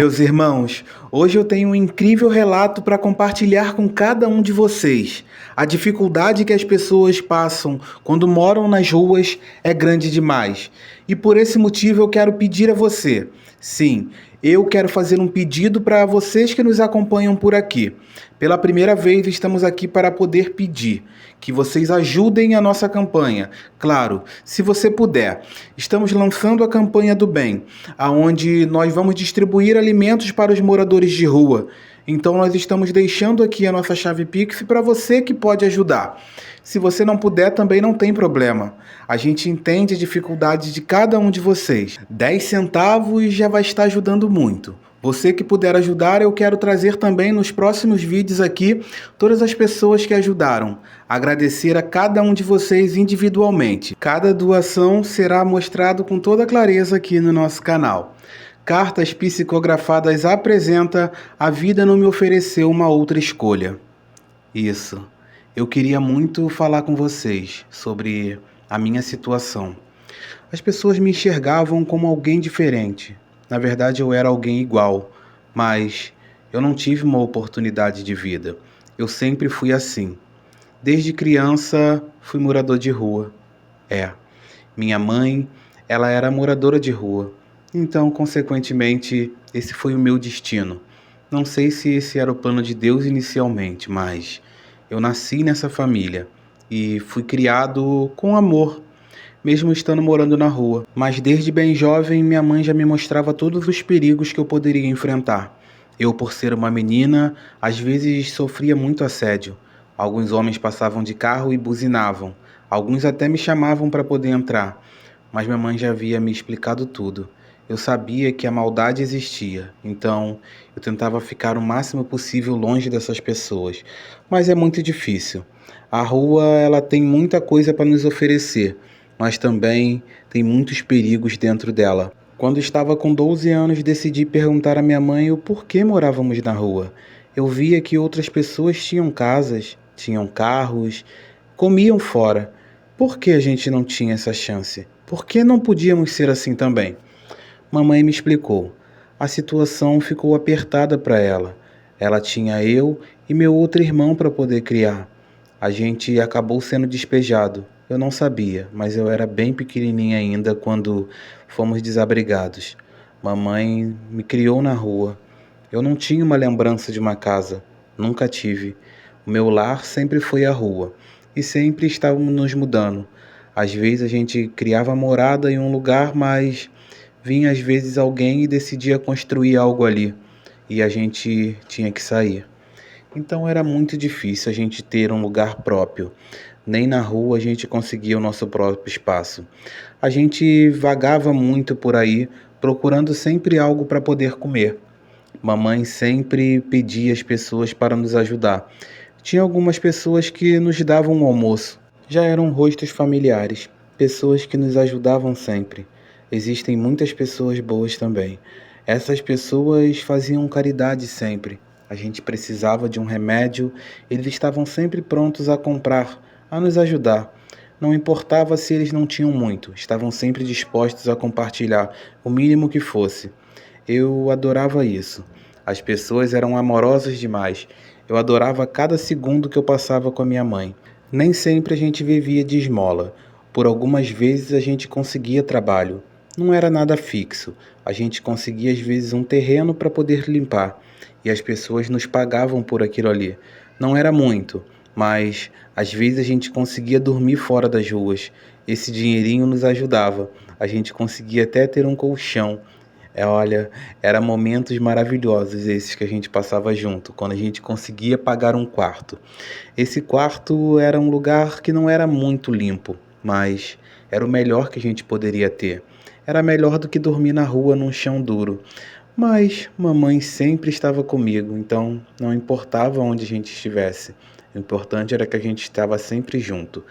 Meus irmãos, hoje eu tenho um incrível relato para compartilhar com cada um de vocês. A dificuldade que as pessoas passam quando moram nas ruas é grande demais. E por esse motivo eu quero pedir a você. Sim, eu quero fazer um pedido para vocês que nos acompanham por aqui. Pela primeira vez estamos aqui para poder pedir que vocês ajudem a nossa campanha. Claro, se você puder. Estamos lançando a campanha do bem, aonde nós vamos distribuir alimentos para os moradores de rua. Então nós estamos deixando aqui a nossa chave Pix para você que pode ajudar. Se você não puder, também não tem problema. A gente entende a dificuldade de cada um de vocês. 10 centavos já vai estar ajudando muito. Você que puder ajudar, eu quero trazer também nos próximos vídeos aqui todas as pessoas que ajudaram. Agradecer a cada um de vocês individualmente. Cada doação será mostrado com toda clareza aqui no nosso canal. Cartas Psicografadas apresenta A Vida Não Me Ofereceu Uma Outra Escolha. Isso. Eu queria muito falar com vocês sobre a minha situação. As pessoas me enxergavam como alguém diferente. Na verdade, eu era alguém igual, mas eu não tive uma oportunidade de vida. Eu sempre fui assim. Desde criança, fui morador de rua. Minha mãe, ela era moradora de rua. Então, consequentemente, esse foi o meu destino. Não sei se esse era o plano de Deus inicialmente, mas eu nasci nessa família e fui criado com amor, mesmo estando morando na rua. Mas desde bem jovem, minha mãe já me mostrava todos os perigos que eu poderia enfrentar. Eu, por ser uma menina, às vezes sofria muito assédio. Alguns homens passavam de carro e buzinavam. Alguns até me chamavam para poder entrar. Mas minha mãe já havia me explicado tudo. Eu sabia que a maldade existia, então eu tentava ficar o máximo possível longe dessas pessoas. Mas é muito difícil. A rua, ela tem muita coisa para nos oferecer, mas também tem muitos perigos dentro dela. Quando estava com 12 anos, decidi perguntar à minha mãe o porquê morávamos na rua. Eu via que outras pessoas tinham casas, tinham carros, comiam fora. Por que a gente não tinha essa chance? Por que não podíamos ser assim também? Mamãe me explicou. A situação ficou apertada para ela. Ela tinha eu e meu outro irmão para poder criar. A gente acabou sendo despejado. Eu não sabia, mas eu era bem pequenininha ainda quando fomos desabrigados. Mamãe me criou na rua. Eu não tinha uma lembrança de uma casa. Nunca tive. O meu lar sempre foi a rua. E sempre estávamos nos mudando. Às vezes a gente criava morada em um lugar, mas vinha às vezes alguém e decidia construir algo ali, e a gente tinha que sair. Então era muito difícil a gente ter um lugar próprio. Nem na rua a gente conseguia o nosso próprio espaço. A gente vagava muito por aí, procurando sempre algo para poder comer. Mamãe sempre pedia às pessoas para nos ajudar. Tinha algumas pessoas que nos davam um almoço. Já eram rostos familiares, pessoas que nos ajudavam sempre. Existem muitas pessoas boas também. Essas pessoas faziam caridade sempre. A gente precisava de um remédio, eles estavam sempre prontos a comprar, a nos ajudar. Não importava se eles não tinham muito, estavam sempre dispostos a compartilhar, o mínimo que fosse. Eu adorava isso. As pessoas eram amorosas demais. Eu adorava cada segundo que eu passava com a minha mãe. Nem sempre a gente vivia de esmola. Por algumas vezes a gente conseguia trabalho. Não era nada fixo. A gente conseguia às vezes um terreno para poder limpar. E as pessoas nos pagavam por aquilo ali. Não era muito, mas às vezes a gente conseguia dormir fora das ruas. Esse dinheirinho nos ajudava. A gente conseguia até ter um colchão. Olha, eram momentos maravilhosos esses que a gente passava junto, quando a gente conseguia pagar um quarto. Esse quarto era um lugar que não era muito limpo, mas era o melhor que a gente poderia ter. Era melhor do que dormir na rua num chão duro. Mas mamãe sempre estava comigo, então não importava onde a gente estivesse. O importante era que a gente estava sempre junto.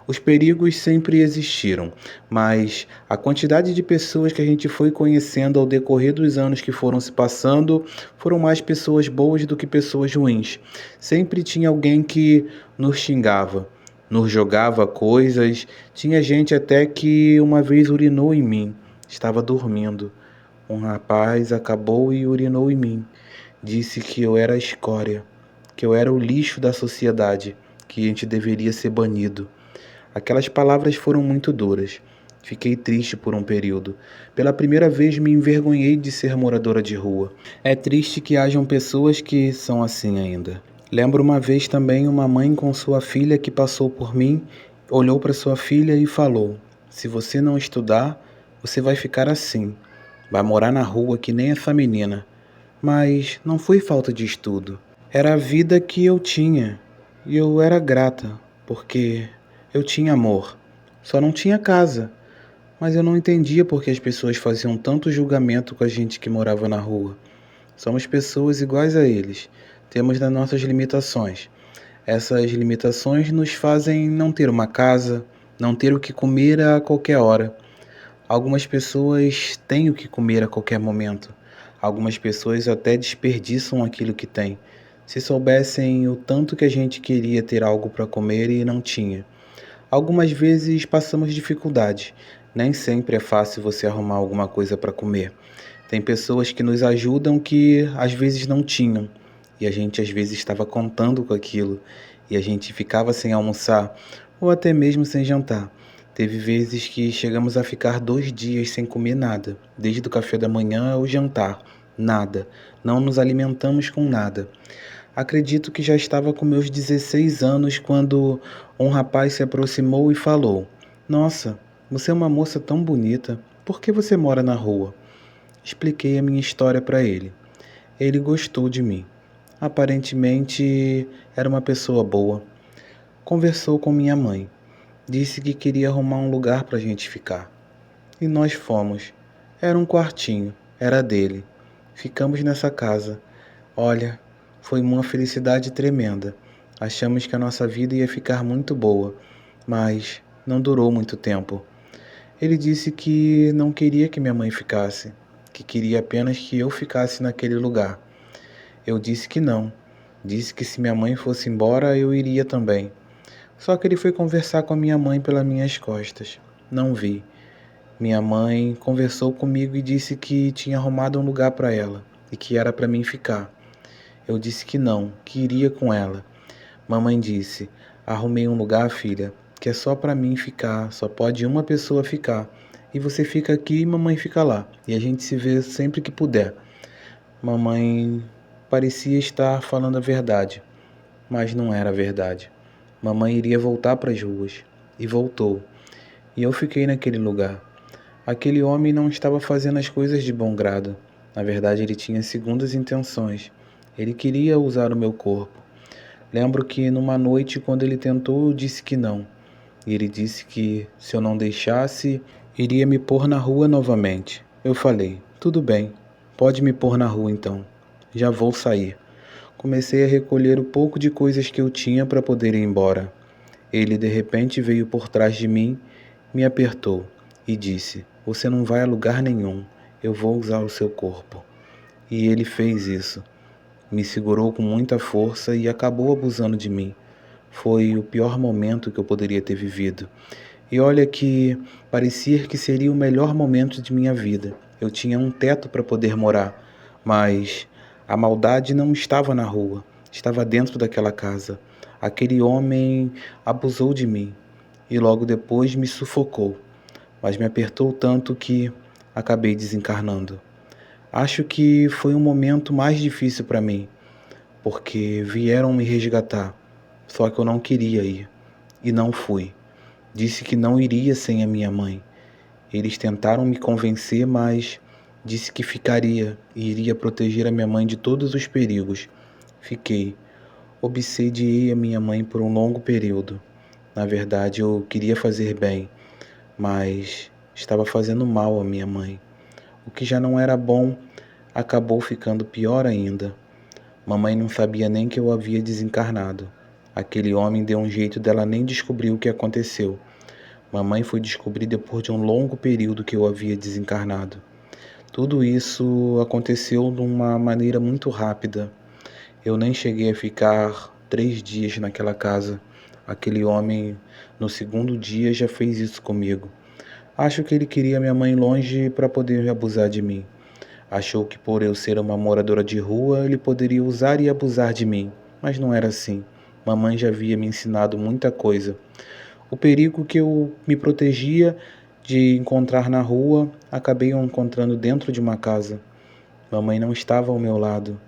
Os perigos sempre existiram, mas a quantidade de pessoas que a gente foi conhecendo ao decorrer dos anos que foram se passando foram mais pessoas boas do que pessoas ruins. Sempre tinha alguém que nos xingava, nos jogava coisas. Tinha gente até que uma vez urinou em mim. Estava dormindo. Um rapaz acabou e urinou em mim. Disse que eu era a escória, que eu era o lixo da sociedade, que a gente deveria ser banido. Aquelas palavras foram muito duras. Fiquei triste por um período. Pela primeira vez me envergonhei de ser moradora de rua. É triste que hajam pessoas que são assim ainda. Lembro uma vez também uma mãe com sua filha que passou por mim, olhou para sua filha e falou: "Se você não estudar, você vai ficar assim. Vai morar na rua que nem essa menina." Mas não foi falta de estudo. Era a vida que eu tinha. E eu era grata, porque eu tinha amor. Só não tinha casa. Mas eu não entendia por que as pessoas faziam tanto julgamento com a gente que morava na rua. Somos pessoas iguais a eles. Temos as nossas limitações. Essas limitações nos fazem não ter uma casa, não ter o que comer a qualquer hora. Algumas pessoas têm o que comer a qualquer momento. Algumas pessoas até desperdiçam aquilo que têm. Se soubessem o tanto que a gente queria ter algo para comer e não tinha. Algumas vezes passamos dificuldade. Nem sempre é fácil você arrumar alguma coisa para comer. Tem pessoas que nos ajudam que às vezes não tinham. E a gente às vezes estava contando com aquilo. E a gente ficava sem almoçar ou até mesmo sem jantar. Teve vezes que chegamos a ficar 2 dias sem comer nada, desde o café da manhã ao jantar. Nada. Não nos alimentamos com nada. Acredito que já estava com meus 16 anos quando um rapaz se aproximou e falou: "Nossa, você é uma moça tão bonita. Por que você mora na rua?" Expliquei a minha história para ele. Ele gostou de mim. Aparentemente era uma pessoa boa. Conversou com minha mãe. Disse que queria arrumar um lugar para a gente ficar. E nós fomos. Era um quartinho, era dele. Ficamos nessa casa. Olha, foi uma felicidade tremenda. Achamos que a nossa vida ia ficar muito boa, mas não durou muito tempo. Ele disse que não queria que minha mãe ficasse, que queria apenas que eu ficasse naquele lugar. Eu disse que não. Disse que se minha mãe fosse embora, eu iria também. Só que ele foi conversar com a minha mãe pelas minhas costas. Não vi. Minha mãe conversou comigo e disse que tinha arrumado um lugar para ela e que era para mim ficar. Eu disse que não, que iria com ela. Mamãe disse: "Arrumei um lugar, filha, que é só para mim ficar, só pode uma pessoa ficar. E você fica aqui e mamãe fica lá. E a gente se vê sempre que puder." Mamãe parecia estar falando a verdade, mas não era verdade. Mamãe iria voltar para as ruas. E voltou. E eu fiquei naquele lugar. Aquele homem não estava fazendo as coisas de bom grado. Na verdade, ele tinha segundas intenções. Ele queria usar o meu corpo. Lembro que numa noite, quando ele tentou, eu disse que não. E ele disse que, se eu não deixasse, iria me pôr na rua novamente. Eu falei: "Tudo bem, pode me pôr na rua então. Já vou sair." Comecei a recolher o pouco de coisas que eu tinha para poder ir embora. Ele de repente veio por trás de mim, me apertou e disse: "Você não vai a lugar nenhum. Eu vou usar o seu corpo." E ele fez isso. Me segurou com muita força e acabou abusando de mim. Foi o pior momento que eu poderia ter vivido. E olha que parecia que seria o melhor momento de minha vida. Eu tinha um teto para poder morar, mas a maldade não estava na rua, estava dentro daquela casa. Aquele homem abusou de mim e logo depois me sufocou, mas me apertou tanto que acabei desencarnando. Acho que foi um momento mais difícil para mim, porque vieram me resgatar, só que eu não queria ir e não fui. Disse que não iria sem a minha mãe. Eles tentaram me convencer, mas disse que ficaria e iria proteger a minha mãe de todos os perigos. Fiquei. Obsediei a minha mãe por um longo período. Na verdade, eu queria fazer bem, mas estava fazendo mal à minha mãe. O que já não era bom acabou ficando pior ainda. Mamãe não sabia nem que eu havia desencarnado. Aquele homem deu um jeito dela nem descobrir o que aconteceu. Mamãe foi descobrir depois de um longo período que eu havia desencarnado. Tudo isso aconteceu de uma maneira muito rápida. Eu nem cheguei a ficar 3 dias naquela casa. Aquele homem, no segundo dia, já fez isso comigo. Acho que ele queria minha mãe longe para poder abusar de mim. Achou que por eu ser uma moradora de rua, ele poderia usar e abusar de mim, mas não era assim. Mamãe já havia me ensinado muita coisa. O perigo que eu me protegia de encontrar na rua, acabei o encontrando dentro de uma casa. Mamãe não estava ao meu lado.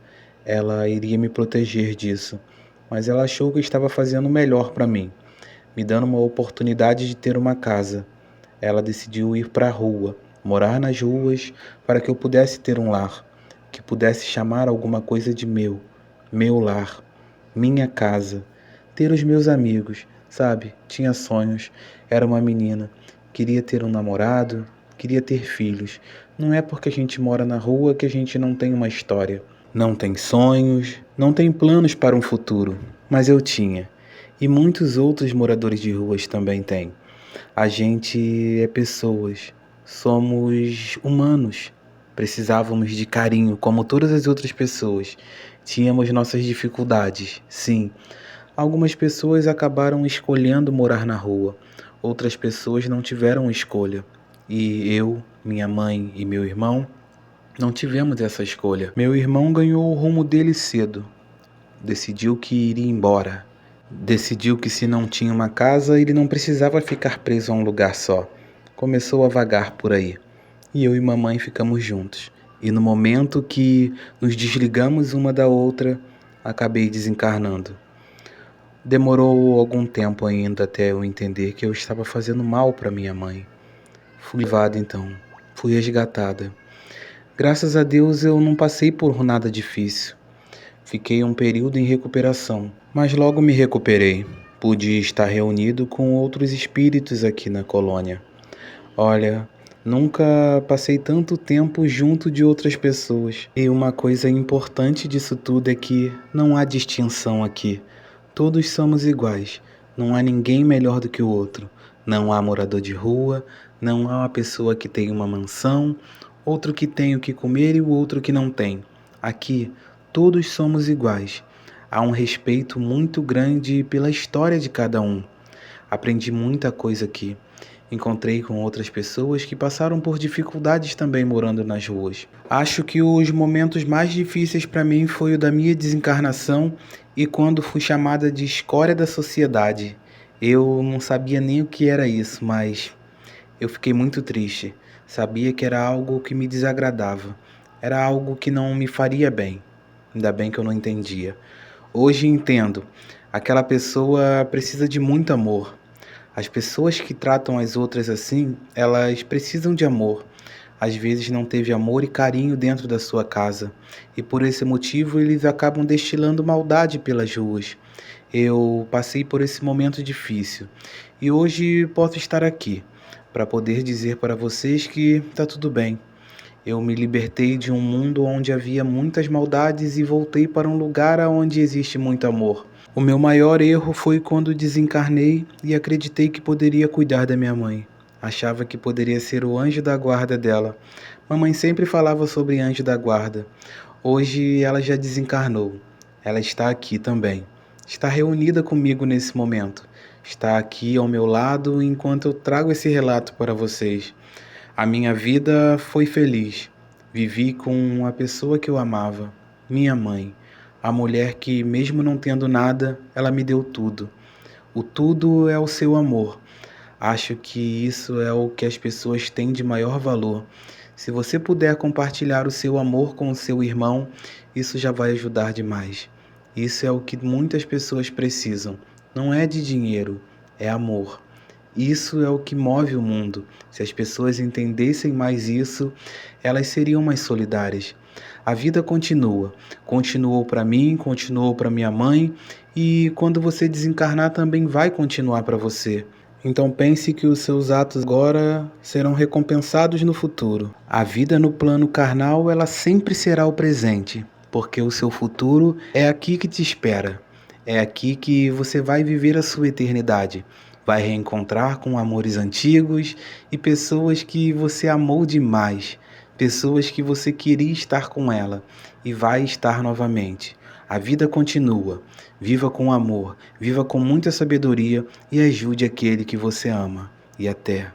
Ela iria me proteger disso, mas ela achou que estava fazendo o melhor para mim, me dando uma oportunidade de ter uma casa. Ela decidiu ir para a rua, morar nas ruas, para que eu pudesse ter um lar, que pudesse chamar alguma coisa de meu lar, minha casa, ter os meus amigos, sabe? Tinha sonhos, era uma menina, queria ter um namorado, queria ter filhos. Não é porque a gente mora na rua que a gente não tem uma história. Não tem sonhos, não tem planos para um futuro, mas eu tinha. E muitos outros moradores de ruas também têm. A gente é pessoas, somos humanos. Precisávamos de carinho, como todas as outras pessoas. Tínhamos nossas dificuldades, sim. Algumas pessoas acabaram escolhendo morar na rua, outras pessoas não tiveram escolha. E eu, minha mãe e meu irmão não tivemos essa escolha. Meu irmão ganhou o rumo dele cedo. Decidiu que iria embora. Decidiu que se não tinha uma casa, ele não precisava ficar preso a um lugar só. Começou a vagar por aí. E eu e mamãe ficamos juntos. E no momento que nos desligamos uma da outra, acabei desencarnando. Demorou algum tempo ainda até eu entender que eu estava fazendo mal para minha mãe. Fui levada então. Fui resgatada. Graças a Deus eu não passei por nada difícil. Fiquei um período em recuperação, mas logo me recuperei. Pude estar reunido com outros espíritos aqui na colônia. Olha, nunca passei tanto tempo junto de outras pessoas. E uma coisa importante disso tudo é que não há distinção aqui. Todos somos iguais. Não há ninguém melhor do que o outro. Não há morador de rua, não há uma pessoa que tem uma mansão, outro que tem o que comer e o outro que não tem. Aqui, todos somos iguais. Há um respeito muito grande pela história de cada um. Aprendi muita coisa aqui. Encontrei com outras pessoas que passaram por dificuldades também morando nas ruas. Acho que os momentos mais difíceis para mim foi o da minha desencarnação e quando fui chamada de escória da sociedade. Eu não sabia nem o que era isso, mas eu fiquei muito triste. Sabia que era algo que me desagradava. Era algo que não me faria bem. Ainda bem que eu não entendia. Hoje entendo. Aquela pessoa precisa de muito amor. As pessoas que tratam as outras assim, elas precisam de amor. Às vezes não teve amor e carinho dentro da sua casa. E por esse motivo eles acabam destilando maldade pelas ruas. Eu passei por esse momento difícil. E hoje posso estar aqui para poder dizer para vocês que está tudo bem. Eu me libertei de um mundo onde havia muitas maldades e voltei para um lugar onde existe muito amor. O meu maior erro foi quando desencarnei e acreditei que poderia cuidar da minha mãe. Achava que poderia ser o anjo da guarda dela. Mamãe sempre falava sobre anjo da guarda. Hoje ela já desencarnou. Ela está aqui também. Está reunida comigo nesse momento. Está aqui ao meu lado enquanto eu trago esse relato para vocês. A minha vida foi feliz. Vivi com a pessoa que eu amava, minha mãe. A mulher que, mesmo não tendo nada, ela me deu tudo. O tudo é o seu amor. Acho que isso é o que as pessoas têm de maior valor. Se você puder compartilhar o seu amor com o seu irmão, isso já vai ajudar demais. Isso é o que muitas pessoas precisam. Não é de dinheiro, é amor. Isso é o que move o mundo. Se as pessoas entendessem mais isso, elas seriam mais solidárias. A vida continua. Continuou para mim, continuou para minha mãe e quando você desencarnar também vai continuar para você. Então pense que os seus atos agora serão recompensados no futuro. A vida no plano carnal, ela sempre será o presente, porque o seu futuro é aqui que te espera. É aqui que você vai viver a sua eternidade. Vai reencontrar com amores antigos e pessoas que você amou demais, pessoas que você queria estar com ela e vai estar novamente. A vida continua. Viva com amor, viva com muita sabedoria e ajude aquele que você ama. E até.